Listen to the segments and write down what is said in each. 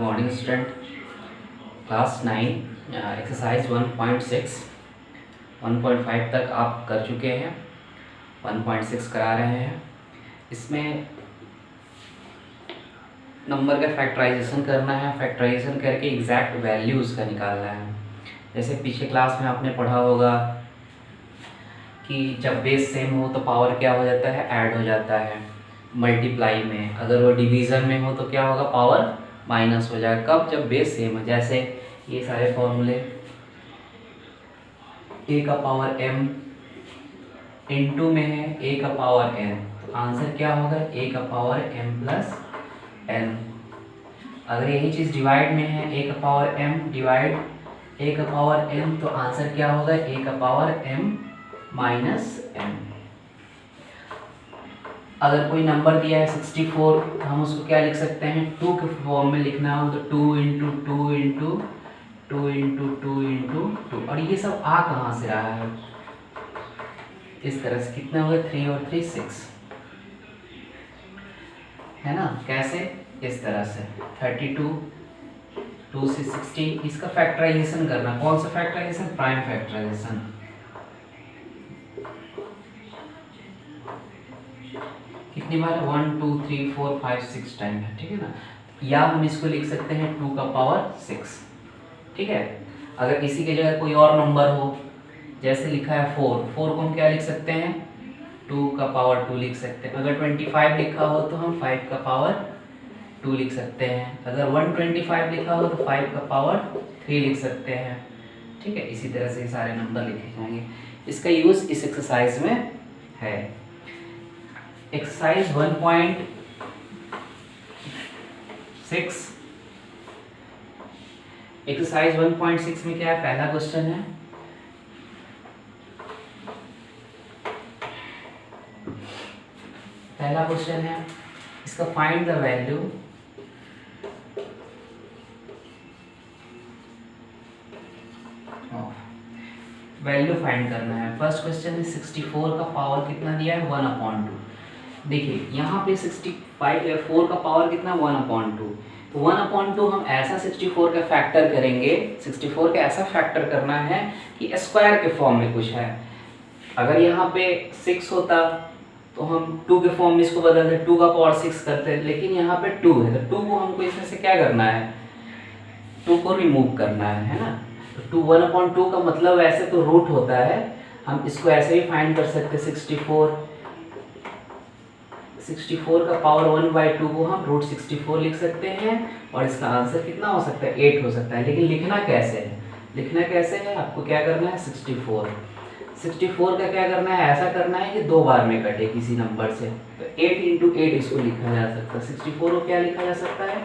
Morning student. Class 9 exercise 1.6 1.5 तक आप कर चुके हैं, 1.6 करा रहे हैं। इसमें नंबर का फैक्टराइजेशन करना है, फैक्टराइजेशन करके एग्जैक्ट वैल्यू उसका निकालना है। जैसे पीछे क्लास में आपने पढ़ा होगा कि जब बेस सेम हो तो पावर क्या हो जाता है, ऐड हो जाता है मल्टीप्लाई में। अगर वो डिवीज़न में हो तो क्या होगा, पावर माइनस हो जाएगा। कब, जब बेस सेम हो। जैसे ये सारे फॉर्मूले a का पावर m इनटू में है a का पावर n, तो आंसर क्या होगा, a का पावर m प्लस n। अगर यही चीज़ डिवाइड में है a का पावर m डिवाइड a का पावर n, तो आंसर क्या होगा, a का पावर m माइनस m। अगर कोई नंबर दिया है 64, तो हम उसको क्या लिख सकते हैं, 2 के फॉर्म में लिखना हो तो 2 इंटू 2 इंटू 2 इंटू 2 इंटू 2। और ये सब आ कहाँ से रहा है, इस तरह से। कितना हो गया, 3 और 3 6, है ना। कैसे, इस तरह से 32 2 से 60। इसका फैक्टराइजेशन करना, कौन सा फैक्टराइजेशन, प्राइम फैक्टराइजेशन। कितनी बार, 1 2 3 4 5 6 टाइम है, ठीक है ना। या हम इसको लिख सकते हैं 2 का पावर 6, ठीक है। अगर इसी की जगह कोई और नंबर हो, जैसे लिखा है 4 को हम क्या लिख सकते हैं, 2 का पावर 2 लिख सकते हैं। अगर 25 लिखा हो तो हम 5 का पावर 2 लिख सकते हैं। अगर 125 लिखा हो तो 5 का पावर 3 लिख सकते हैं, ठीक है। इसी तरह से सारे नंबर लिखे जाएंगे। इसका यूज़ इस एक्सरसाइज में है। एक्सरसाइज 1.6 एक्सरसाइज 1.6 में क्या है, पहला क्वेश्चन है। पहला क्वेश्चन है, इसका फाइंड द वैल्यू फाइंड करना है। फर्स्ट क्वेश्चन है 64 का पावर कितना दिया है, 1/2। देखिए यहाँ पे 4 का पावर कितना, 1/2। तो 1/2 हम ऐसा 64 का फैक्टर करेंगे, 64 का ऐसा फैक्टर करना है कि स्क्वायर के फॉर्म में कुछ है। अगर यहाँ पे 6 होता तो हम 2 के फॉर्म में इसको बदलते, 2 का पावर 6 करते, लेकिन यहाँ पे 2 है तो 2 को हमको इसमें से क्या करना है, 2 को रिमूव करना है ना। तो 1/2 का मतलब ऐसे तो रूट होता है, हम इसको ऐसे भी फाइंड कर सकते हैं। 64 का पावर 1/2 को हम √64 लिख सकते हैं, और इसका आंसर कितना हो सकता है, 8 हो सकता है। लेकिन लिखना कैसे है, आपको क्या करना है, 64 का क्या करना है, ऐसा करना है कि 2 बार में कटे किसी नंबर से। तो 8 इंटू 8 इसको लिखा जा सकता है। 64 को क्या लिखा जा सकता है,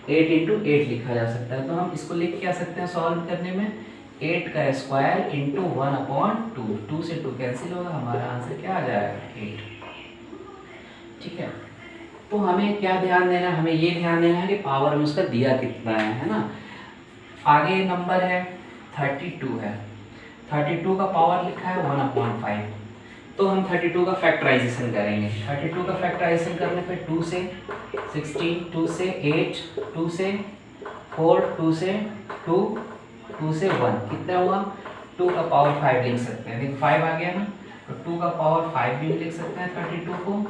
8 इंटू 8 लिखा जा सकता है। तो हम इसको लिख क्या सकते हैं सॉल्व करने में, 8 का स्क्वायर इंटू 1/2। 2 से 2 कैंसिल होगा, हमारा आंसर क्या आ जाएगा, 8, ठीक है। तो हमें क्या ध्यान देना है, हमें ये ध्यान देना है कि पावर में उसका दिया कितना है ना। आगे नंबर है 32 है, 32 का पावर लिखा है 1/5। तो हम 32 का फैक्टराइजेशन करेंगे। 32 का फैक्टराइजेशन करने पे 2 से 16, 2 से 8, 2 से 4, 2 से 2, 2 से 1, कितना हुआ, 2 का पावर 5 लिख सकते हैं। देखिए 5 आ गया ना, तो 2 का पावर 5 भी लिख सकते हैं 32 को।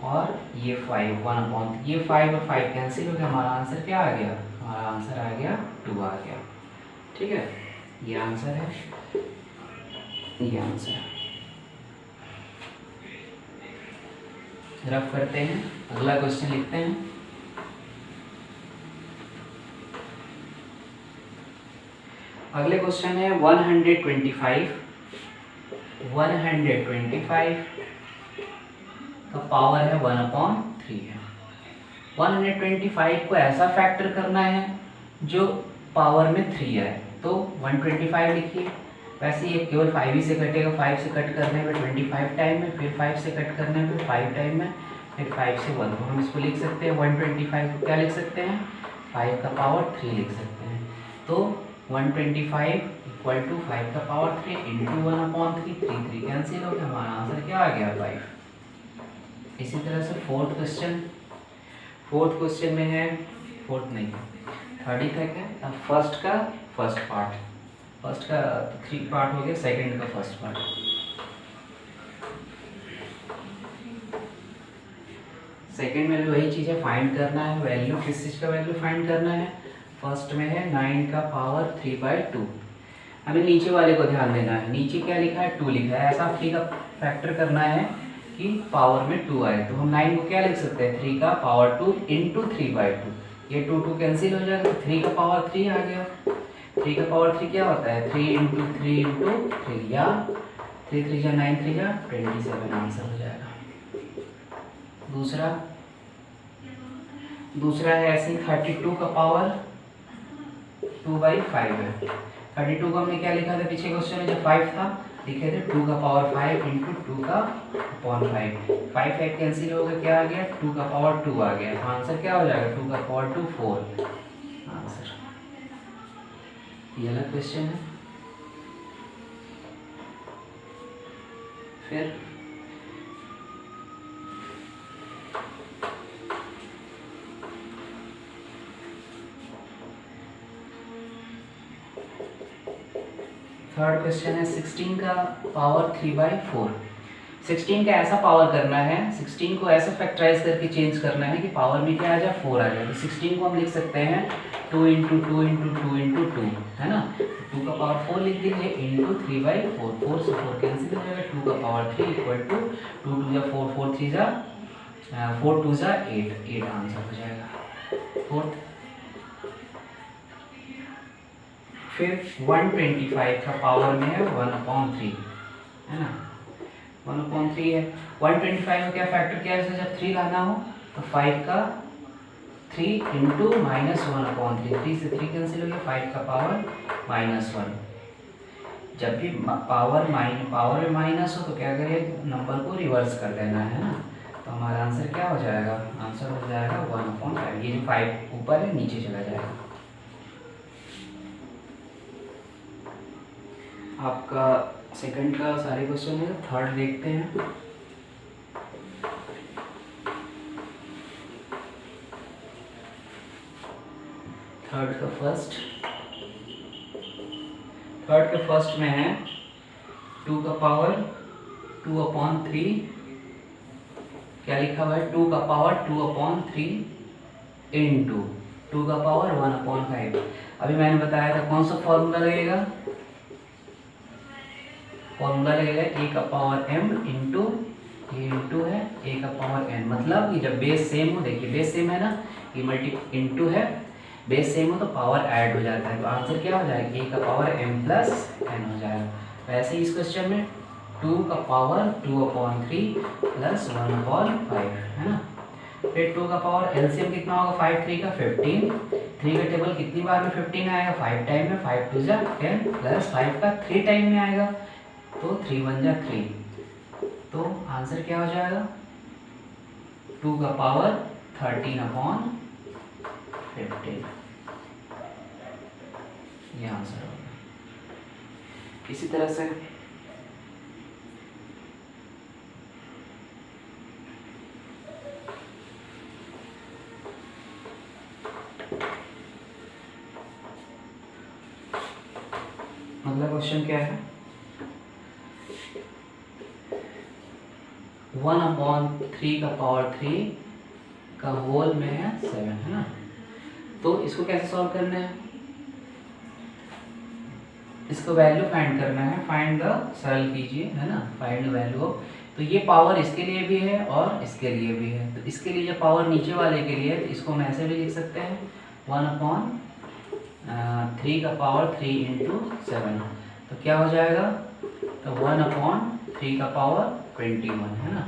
और ये 5 1/, ये 5 और 5 कैंसिल हो गया, हमारा आंसर क्या आ गया, हमारा आंसर आ गया 2 आ गया, ठीक है। ये आंसर है, ये आंसर है। रफ करते हैं, अगला क्वेश्चन लिखते हैं। अगले क्वेश्चन है 125 का पावर है 1/3 है। 125 को ऐसा फैक्टर करना है जो पावर में 3 है। तो 125 लिखिए। वैसे ये केवल 5 ही से कटेगा, 5 से कट करने में 25 टाइम में, फिर 5 से कट करने में 5 टाइम में, फिर 5 से 1। तो हम इसको लिख सकते हैं 125 को क्या लिख सकते हैं, 5 का पावर 3 लिख सकते हैं। तो 125 इक्वल टू 5 का पावर 3 इंटू 1/3, 3 कैंसिल हो गया, हमारा आंसर क्या आ गया, 5। इसी तरह से फोर्थ क्वेश्चन में है, फोर्थ नहीं, 30 तक है। अब फर्स्ट का फर्स्ट पार्ट, फर्स्ट का 3 पार्ट हो गया, सेकंड का फर्स्ट पार्ट। सेकंड में भी वही चीज़ है, फाइंड करना है वैल्यू, किस चीज़ का वैल्यू फाइंड करना है। फर्स्ट में है 9 का पावर 3/2। हमें नीचे वाले को ध्यान देना है, नीचे क्या लिखा है 2 लिखा है, ऐसा 3 का फैक्टर करना है कि पावर में 2 आए। तो हम 9 को क्या लिख सकते हैं 3 का पावर 2 इंटू 3/2। ये 2 कैंसिल हो जाएगा, 3 का पावर 3 आ गया। 3 का पावर 3 क्या होता है 3 इंटू 3 इंटू 3, या 3 3 जा 9 3 जा 27 आंसर हो जाएगा। दूसरा है ऐसे ही 32 का पावर 2/5 है। 32 को हमने क्या लिखा था पीछे क्वेश्चन में, जब 5 था लिखे थे 2 का पावर 5 इंटू 2 का अपॉन 5। 5 5 कैंसिल हो गया, क्या आ गया 2 का पावर 2 आ गया। तो आंसर क्या हो जाएगा 2 का पावर 2 4 आंसर। ये वाला क्वेश्चन है। फिर थर्ड क्वेश्चन है 16 का पावर 3/4। 16 का ऐसा पावर करना है, 16 को ऐसा फैक्टराइज करके चेंज करना है कि पावर में क्या आ जाए 4 आ जाए। तो 16 को हम लिख सकते हैं 2 इंटू 2 इंटू 2 इंटू 2, है ना। 2 का पावर 4 लिख दीजिए इंटू 3/4। 4 से 4 कैंसिल हो जाएगा, 2 का पावर 3 इक्वल टू 2 2 जा 4 4 3 जा 4 2 जा 8 आंसर हो जाएगा फोर्थ। फिर 125 का पावर में है 1/3, है ना 1/3 है। 125 को क्या फैक्टर किया है, जब 3 लाना हो तो 5 का 3 इंटू -1/3, 3 से 3 कैंसिल हो गया, 5 का पावर -1। जब भी पावर में माइनस हो तो क्या करें नंबर को रिवर्स कर देना है ना। तो हमारा आंसर क्या हो जाएगा, आंसर हो जाएगा 1/5। ये जो 5 ऊपर है नीचे चला जाएगा। आपका सेकंड का सारे क्वेश्चन है। थर्ड देखते हैं। थर्ड का फर्स्ट में है 2 का पावर 2/3। क्या लिखा हुआ है 2 का पावर 2/3 इंटू 2 का पावर 1/5। अभी मैंने बताया था कौन सा फॉर्मूला लगेगा, फॉर्मूला लगेगा a का पावर m इंटू ये इंटू है a का पावर n। मतलब कि जब बेस सेम हो, देखिए बेस सेम है ना, ये मल्टी इंटू है, बेस सेम हो तो पावर ऐड हो जाता है। तो आंसर क्या हो जाएगा a का पावर m प्लस n हो जाएगा। वैसे इस क्वेश्चन में 2 का पावर 2/3 प्लस 1/5, है ना। फिर 2 का पावर एलसीएम कितना होगा 5 3 का 15। 3 का टेबल कितनी बार में 15 आएगा 5 टाइम में, 5 2 जा 10 प्लस 5 का 3 टाइम में आएगा तो 3 1 जा 3। तो आंसर क्या हो जाएगा 2 का पावर 13/15। ये आंसर होगा। इसी तरह से अगला क्वेश्चन क्या है 1/3 का पावर 3 का होल में है 7, है ना। तो इसको कैसे सॉल्व करना है, इसको वैल्यू फाइंड करना है। फाइंड द, सरल कीजिए, है ना, फाइंड द वैल्यू ऑफ। तो ये पावर इसके लिए भी है और इसके लिए भी है। तो इसके लिए जो पावर नीचे वाले के लिए है तो इसको हम ऐसे भी लिख सकते हैं 1/3 का पावर 3 इंटू 7। तो क्या हो जाएगा तो 1/3 का पावर 21, है ना।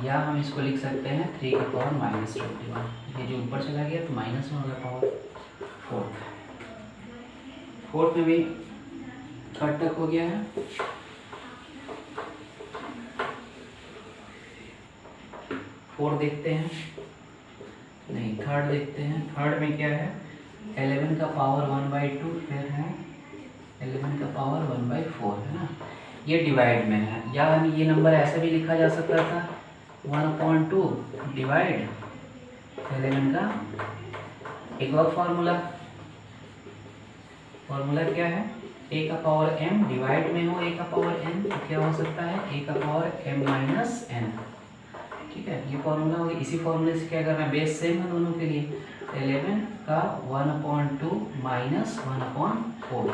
या हम इसको लिख सकते हैं 3 का पावर -21। ये जो ऊपर चला गया तो माइनस में हो गया पावर। फोर्थ में भी थर्ड तक हो गया है। फोर्थ देखते हैं, नहीं थर्ड देखते हैं। थर्ड में क्या है 11 का पावर 1/2, फिर है 11 का पावर 1/4, है ना। ये डिवाइड में है, या हम ये नंबर ऐसे भी लिखा जा सकता था 1/2 डिवाइड 11 का एक और फॉर्मूला फॉर्मूला क्या है, a का पावर m डिवाइड में हो a का पावर n, तो क्या हो सकता है a का पावर m माइनस n। ठीक है, ये फॉर्मूला हो गया। इसी फॉर्मूले से क्या करना है, बेस सेम है दोनों के लिए, 11 का 1/2 माइनस 1/4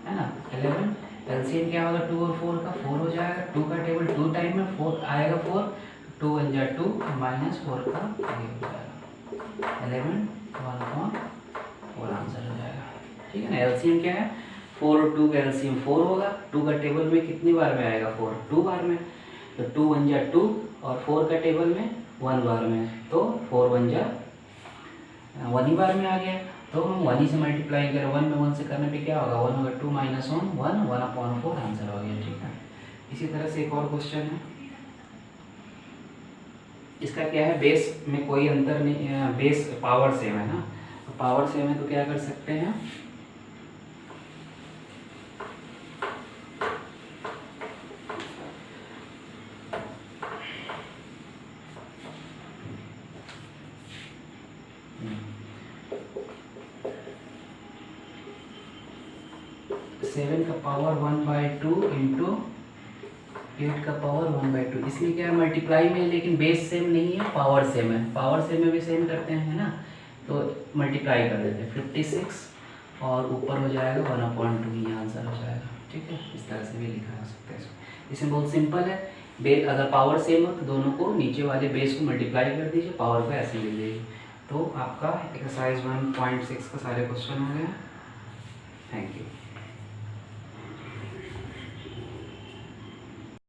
है ना। 11 एलसीएम क्या होगा 2 और 4 का, 4 हो जाएगा, 2 का टेबल 2 टाइम में 4 आएगा, 4 2 1 जा 2 माइनस 4 का ये हो जाएगा 11 1/4 आंसर हो जाएगा। ठीक है ना। एलसीएम क्या है 4 और 2 का एलसीएम 4 होगा, 2 का टेबल में कितनी बार में आएगा 4 2 बार में, तो 2 1 जा 2 और 4 का टेबल में 1 बार में, तो 4 1 जा 1 ही बार में आ गया, तो हम 1 ही से मल्टीप्लाई करें, 1 में 1 से करने पे क्या होगा 1 होगा, 2 माइनस 1 1 1/4 आंसर हो गया। ठीक है, इसी तरह से एक और क्वेश्चन है, इसका क्या है बेस में कोई अंतर नहीं, बेस पावर सेम है ना, तो पावर सेम है तो क्या कर सकते हैं, सेवन का पावर 1/2 इंटू 8 का पावर 1/2, इसमें क्या है मल्टीप्लाई में, लेकिन बेस सेम नहीं है, पावर सेम है, पावर सेम में भी सेम करते हैं ना, तो मल्टीप्लाई कर देते हैं 56 और ऊपर हो जाएगा 1/2, ये आंसर हो जाएगा। ठीक है, इस तरह से भी लिखा जा सकता है इसको। इसमें बहुत सिंपल है, अगर पावर सेम हो तो दोनों को नीचे वाले बेस को मल्टीप्लाई कर दीजिए, पावर को ऐसे ले लीजिए, तो आपका एक्सरसाइज 1.6 का सारे क्वेश्चन हो गए। Thank you.